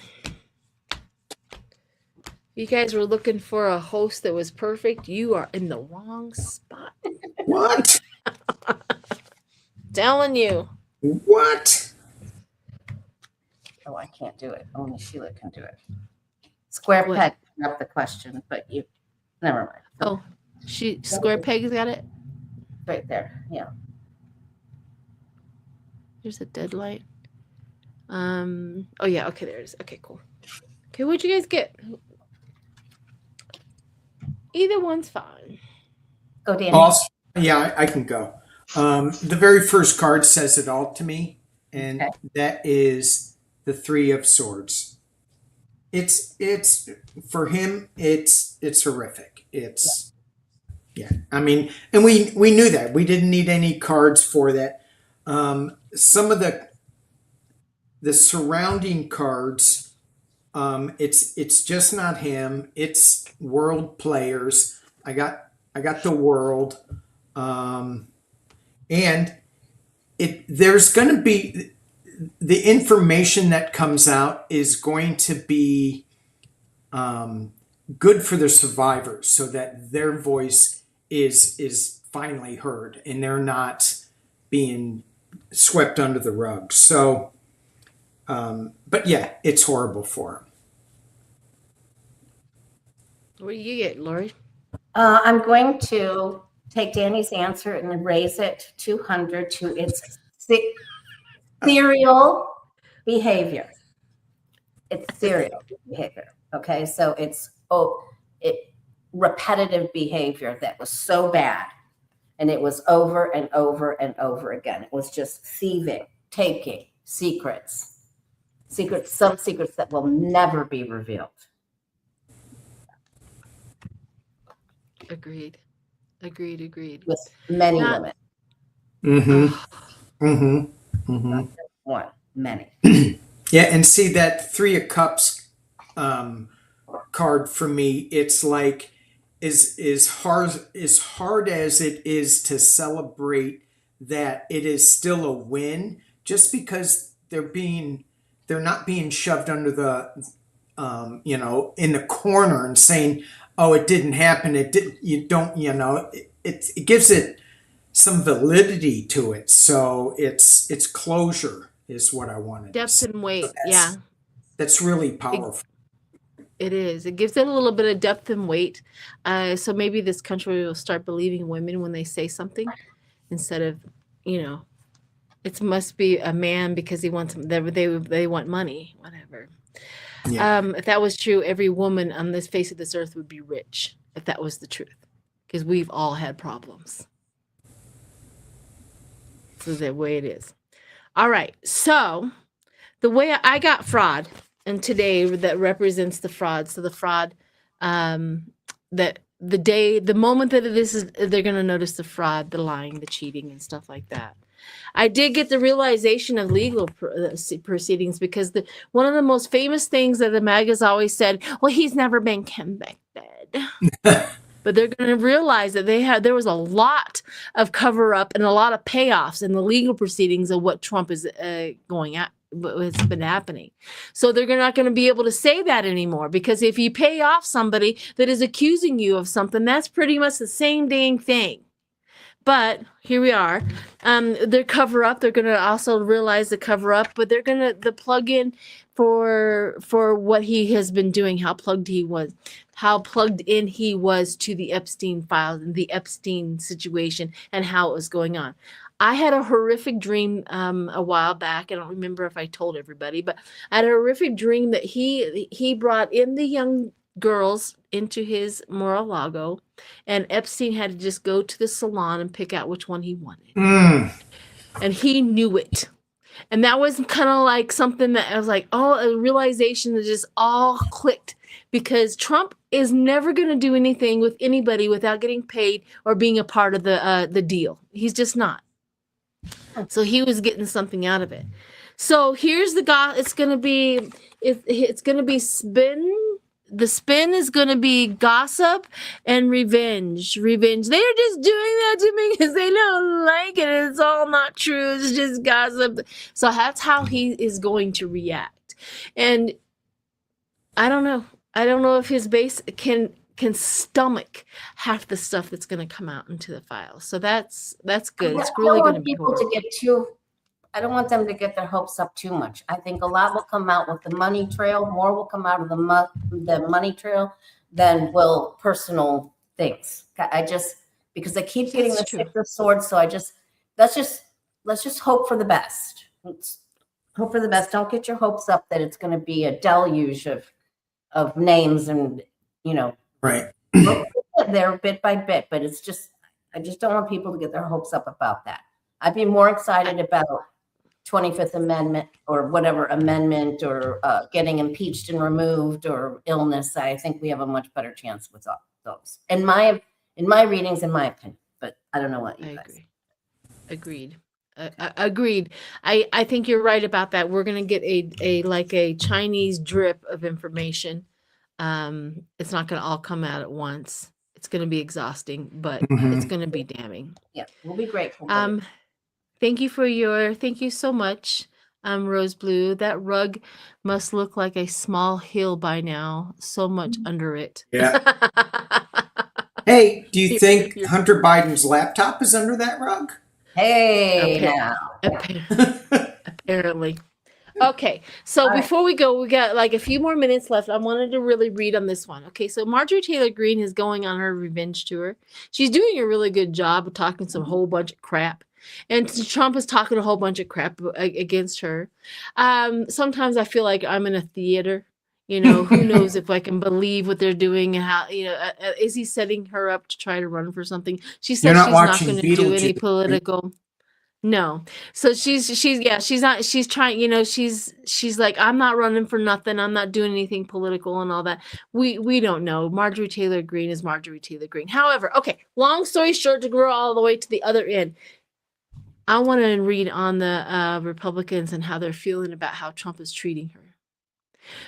You guys were looking for a host that was perfect. You are in the wrong spot. What? Telling you. What? Oh, I can't do it. Only Sheila can do it. Square peg, not the question, but you. Never mind. Oh, Square Peg's got it. Right there. Yeah. There's a dead light. Oh yeah. Okay, there it is. Okay, cool. Okay, what'd you guys get? Either one's fine. Go, Danny. Also, yeah, I can go. The very first card says it all to me, and that is the Three of Swords. It's for him. It's horrific. It's I mean, and we knew that. We didn't need any cards for that. Some of the surrounding cards, it's just not him. It's world players. I got the world, and there's going to be the information that comes out is going to be good for the survivors, so that their voice is finally heard and they're not being swept under the rug. So, but yeah, it's horrible for them. What do you get, Lori? I'm going to take Danny's answer and raise it 200 to its serial behavior. It's serial behavior. Okay, so it's repetitive behavior that was so bad, and it was over and over and over again. It was just thieving, taking secrets, some secrets that will never be revealed. Agreed. With many women. One, many. Yeah, and see that Three of Cups card for me. It's like as hard as it is to celebrate that it is still a win, just because they're not being shoved under the in the corner and saying, oh, it didn't happen. It did. You don't. It gives it some validity to it. So it's closure is what I wanted. Depth and weight. So that's really powerful. It is. It gives it a little bit of depth and weight. So maybe this country will start believing women when they say something, instead of, it must be a man because he wants they want money, whatever. Yeah. If that was true, every woman on this face of this earth would be rich, if that was the truth, because we've all had problems. So the way it is. All right. So the way I got fraud, and today that represents the fraud. So the fraud, that the moment that they're going to notice the fraud, the lying, the cheating, and stuff like that. I did get the realization of legal proceedings, because one of the most famous things that the MAG has always said, well, he's never been convicted. But they're going to realize that there was a lot of cover up and a lot of payoffs in the legal proceedings of what Trump is going at. What's been happening. So they're not going to be able to say that anymore, because if you pay off somebody that is accusing you of something, that's pretty much the same dang thing. But here we are. Their cover up, they're going to also realize the cover up, but they're going to plug in for what he has been doing, how plugged in he was to the Epstein files and the Epstein situation and how it was going on. I had a horrific dream a while back. I don't remember if I told everybody, but I had a horrific dream that he brought in the young girls into his Mar-a-Lago, and Epstein had to just go to the salon and pick out which one he wanted. And he knew it. And that was kind of like something that I was like, oh, a realization that just all clicked, because Trump is never going to do anything with anybody without getting paid or being a part of the deal. He's just not. So he was getting something out of it. So here's it's going to be, it's going to be spin. The spin is going to be gossip and revenge. They're just doing that to me because they don't like it. It's all not true. It's just gossip. So that's how he is going to react. And I don't know. I don't know if his base can stomach half the stuff that's going to come out into the files. So that's good. It's really going to be horrible. I don't want them to get their hopes up too much. I think a lot will come out with the money trail. More will come out of the money trail than will personal things. Because they keep getting the Six of Swords. So let's just hope for the best. Let's hope for the best. Don't get your hopes up that it's going to be a deluge of names and, right. There bit by bit, but I just don't want people to get their hopes up about that. I'd be more excited about 25th Amendment or whatever amendment or getting impeached and removed or illness. I think we have a much better chance with those. In my readings, in my opinion, but I don't know what you guys. Agreed. Agreed. I think you're right about that. We're going to get a Chinese drip of information. It's not going to all come out at once. It's going to be exhausting, but it's going to be damning. Yeah, we'll be grateful. Thank you so much, Rose Blue. That rug must look like a small hill by now. So much under it. Yeah. Hey, do you think Hunter Biden's laptop is under that rug? Hey, apparently. Okay, so before we go, we got like a few more minutes left. I wanted to really read on this one. Okay, so Marjorie Taylor Greene is going on her revenge tour. She's doing a really good job of talking some whole bunch of crap. And Trump is talking a whole bunch of crap against her. Sometimes I feel like I'm in a theater. Who knows if I can believe what they're doing and how, is he setting her up to try to run for something? She said she's not going to do any political. No. So she's not, she's trying, she's like, I'm not running for nothing. I'm not doing anything political and all that. We don't know. Marjorie Taylor Greene is Marjorie Taylor Greene. However, okay, long story short, to grow all the way to the other end, I want to read on the Republicans and how they're feeling about how Trump is treating her.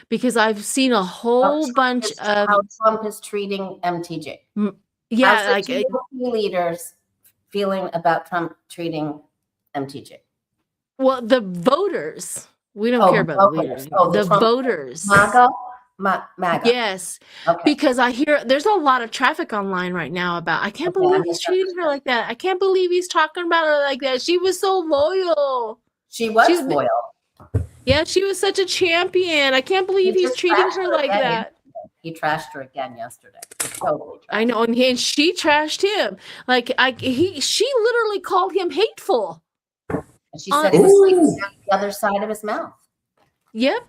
Because I've seen a whole bunch of how Trump is treating MTJ. Yeah, like leaders feeling about Trump treating MTJ. Well, the voters. We don't care about the leaders. The voters. MAGA. Yes. Okay. Because I hear there's a lot of traffic online right now about, I can't believe he's treating her like that. I can't believe he's talking about her like that. She was so loyal. She's loyal. Yeah, she was such a champion. I can't believe he's treating her like that. He trashed her again yesterday. Totally I know, and she trashed him. Like she literally called him hateful. And she said he was sleeping on the other side of his mouth. Yep.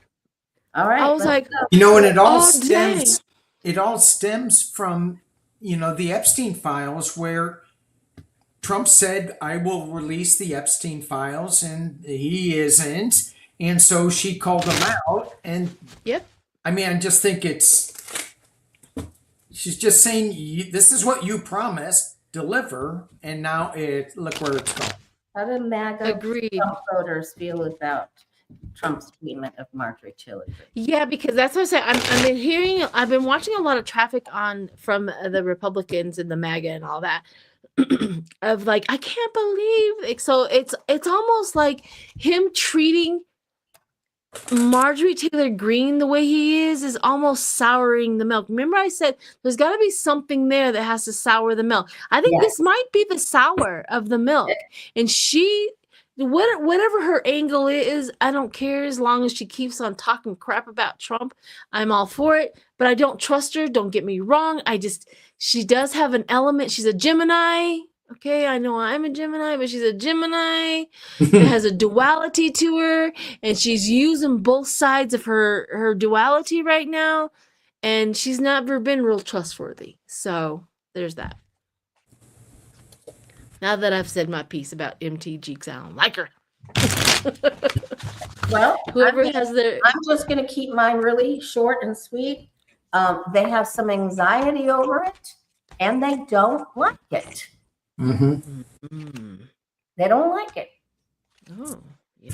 All right. I was like, and it all stems. It all stems from the Epstein files, where Trump said, "I will release the Epstein files," and he isn't. And so she called him out. And yep. I mean, I just think she's just saying, this is what you promised, deliver. And now look where it's going. How do MAGA Trump voters feel about Trump's treatment of Marjorie Taylor Greene? Yeah, because that's what I said. I've been watching a lot of traffic from the Republicans and the MAGA and all that. Of like, I can't believe. So it's almost like him treating Marjorie Taylor Greene the way he is almost souring the milk. Remember I said there's got to be something there that has to sour the milk. I think this might be the sour of the milk. And whatever her angle is, I don't care as long as she keeps on talking crap about Trump. I'm all for it, but I don't trust her. Don't get me wrong. She does have an element. She's a Gemini. Okay, I know I'm a Gemini, but she's a Gemini that has a duality to her, and she's using both sides of her duality right now, and she's never been real trustworthy. So there's that. Now that I've said my piece about MTG, 'cause I don't like her. Well, Whoever has their I'm just going to keep mine really short and sweet. They have some anxiety over it, and they don't like it. Mm. They don't like it. Oh, yeah.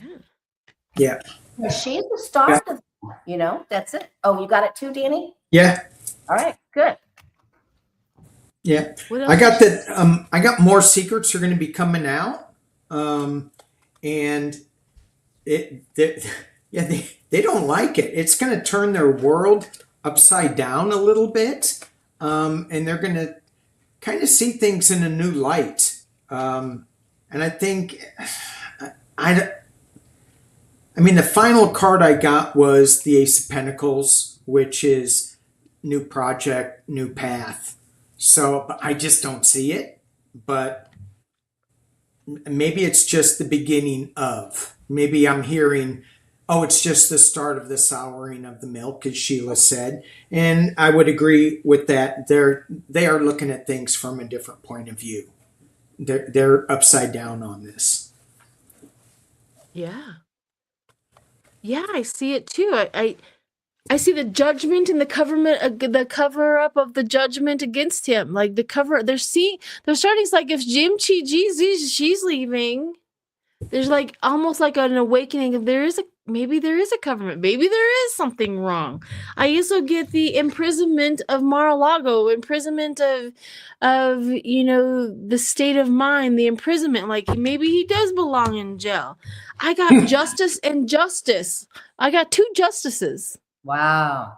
Yeah. Well, she's the start of, you know, that's it. Oh, you got it too, Danny? Yeah. All right, good. Yeah. What else I got is- that. I got more secrets are going to be coming out. And they don't like it. It's going to turn their world upside down a little bit. And they're going to kind of see things in a new light. And I think, I mean, the final card I got was the Ace of Pentacles, which is new project, new path. So but I just don't see it. But maybe it's just the beginning of. Maybe I'm hearing, oh, it's just the start of the souring of the milk, as Sheila said. And I would agree with that. They are looking at things from a different point of view. They're upside down on this. Yeah. Yeah, I see it too. I see the judgment and the cover up of the judgment against him. Like they're starting like if Jim Chi she's leaving. There's like almost like an awakening. Maybe there is a government. Maybe there is something wrong. I also get the imprisonment of Mar-a-Lago, imprisonment of the state of mind, the imprisonment. Like maybe he does belong in jail. I got justice and justice. I got 2 justices. Wow.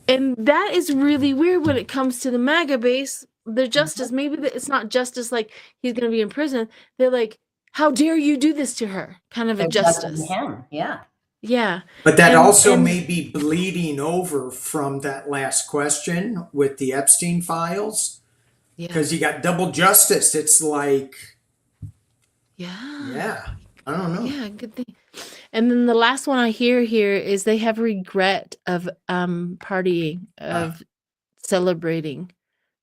And that is really weird when it comes to the MAGA base. The justice, maybe it's not justice like he's going to be in prison. They're like, how dare you do this to her? Kind of a justice. Him. Yeah. Yeah. But that also may be bleeding over from that last question with the Epstein files. Yeah. Because you got double justice. It's like, yeah, I don't know. Yeah, good thing. And then the last one I hear here is they have regret of partying, of celebrating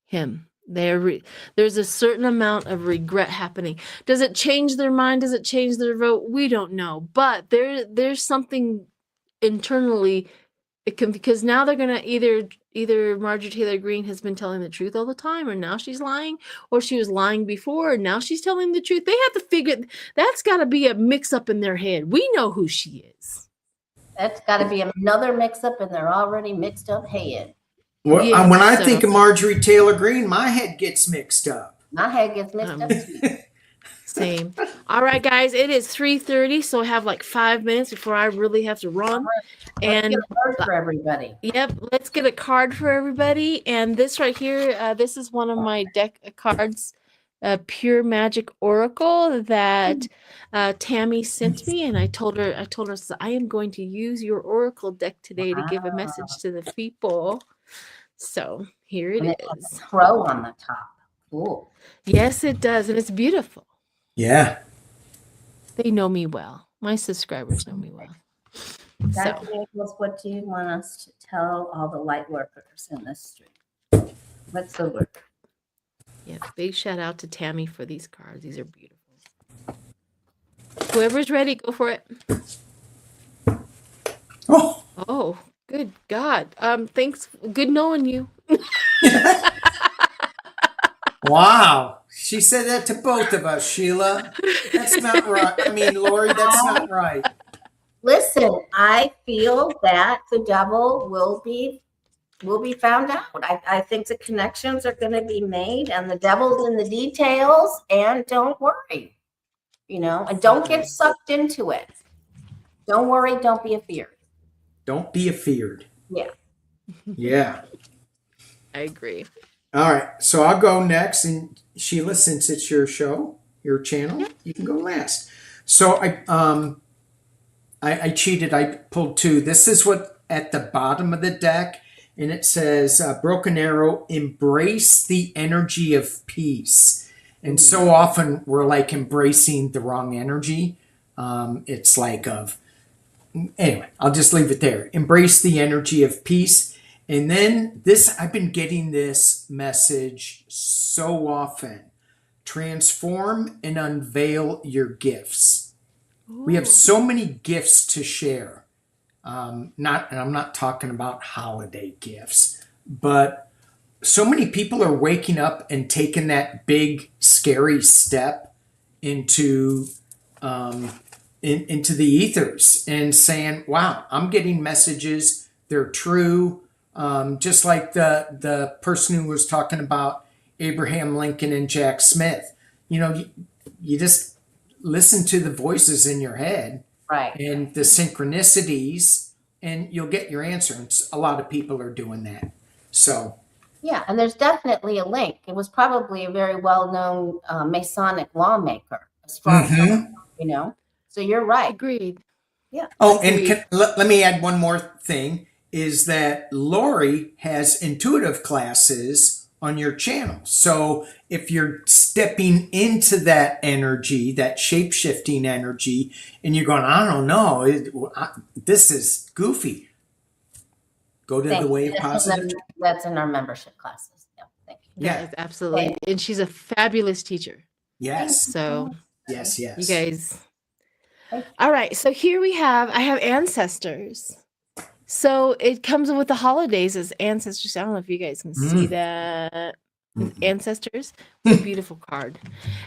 him. There's a certain amount of regret happening. Does it change their mind? Does it change their vote? We don't know. But there's something internally. Because now they're gonna either Marjorie Taylor Greene has been telling the truth all the time, or now she's lying, or she was lying before, and now she's telling the truth. They have to figure that's got to be a mix up in their head. We know who she is. That's got to be another mix up in their already mixed up head. Well, when I think of Marjorie Taylor Greene, my head gets mixed up. My head gets mixed up too. Same. All right, guys, it is 3:30, so I have like 5 minutes before I really have to run. Let's get a card for everybody. Yep, let's get a card for everybody. And this right here, this is one of my deck of cards, Pure Magic Oracle that Tammy sent me, and I told her, I am going to use your Oracle deck today to give a message to the people. So here it is. Crow on the top. Cool. Yes, it does, and it's beautiful. Yeah. They know me well. My subscribers know me well. Dr. Nichols, what do you want us to tell all the light workers in this street? What's the word? Yeah, big shout out to Tammy for these cards. These are beautiful. Whoever's ready, go for it. Oh, good God. Thanks. Good knowing you. Wow. She said that to both of us, Sheila. That's not right. I mean, Lori, that's not right. Listen, I feel that the devil will be found out. I think the connections are going to be made, and the devil's in the details. And don't worry, and don't get sucked into it. Don't worry. Don't be afeared. Don't be afeared. Yeah. Yeah. I agree. All right. So I'll go next. And Sheila, since it's your show, your channel, you can go last. So I cheated. I pulled 2. This is what at the bottom of the deck. And it says, Broken Arrow, embrace the energy of peace. And so often we're like embracing the wrong energy. It's like anyway, I'll just leave it there. Embrace the energy of peace. And then I've been getting this message so often. Transform and unveil your gifts. We have so many gifts to share. And I'm not talking about holiday gifts, but so many people are waking up and taking that big, scary step into into the ethers and saying, "Wow, I'm getting messages. They're true." Just like the person who was talking about Abraham Lincoln and Jack Smith. You just listen to the voices in your head, Right. and the synchronicities, and you'll get your answer. And a lot of people are doing that. So Yeah, and there's definitely a link. It was probably a very well-known Masonic lawmaker, a strong, So you're right. Agreed. Yeah. Oh, Agreed. and let me add one more thing, is that Lori has intuitive classes on your channel. So if you're stepping into that energy, that shape-shifting energy, and you're going, I don't know, this is goofy, go to the Way of Positive. That's in our membership classes. Yeah, thank you. Yeah. That is absolutely. And she's a fabulous teacher. Yes. So Yes. you guys. All right. So here I have ancestors. So it comes with the holidays as ancestors. I don't know if you guys can see that. Ancestors. It's a beautiful card.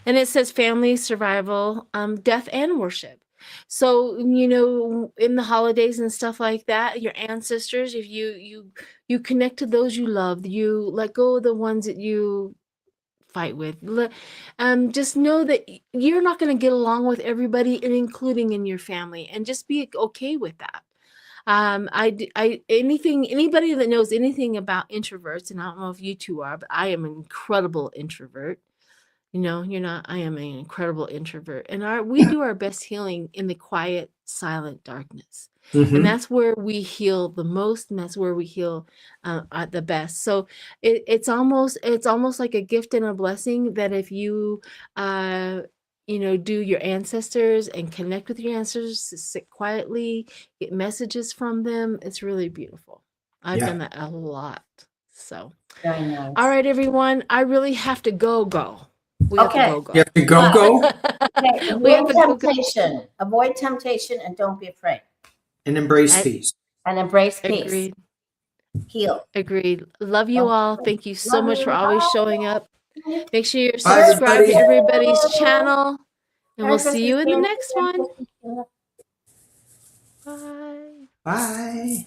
And it says family, survival, death, and worship. So, in the holidays and stuff like that, your ancestors, if you connect to those you love, you let go of the ones that you fight with. Just know that you're not going to get along with everybody, and including in your family, and just be okay with that. Anybody that knows anything about introverts, and I don't know if you two are, but I am an incredible introvert. You're not. I am an incredible introvert, and we do our best healing in the quiet, silent darkness. And that's where we heal the most, and that's where we heal at the best. So it's almost like a gift and a blessing that if you do your ancestors and connect with your ancestors, sit quietly, get messages from them. It's really beautiful. I've done that a lot. So Very nice. all right, everyone. I really have to go. We have to go. You have to go. Okay, avoid temptation and don't be afraid. And embrace peace. And embrace peace. Agreed. Heal. Agreed. Love you all. Thank you so much for always showing up. Make sure you're Bye, subscribed to everybody. everybody's channel. And we'll see you in the next one. Bye. Bye.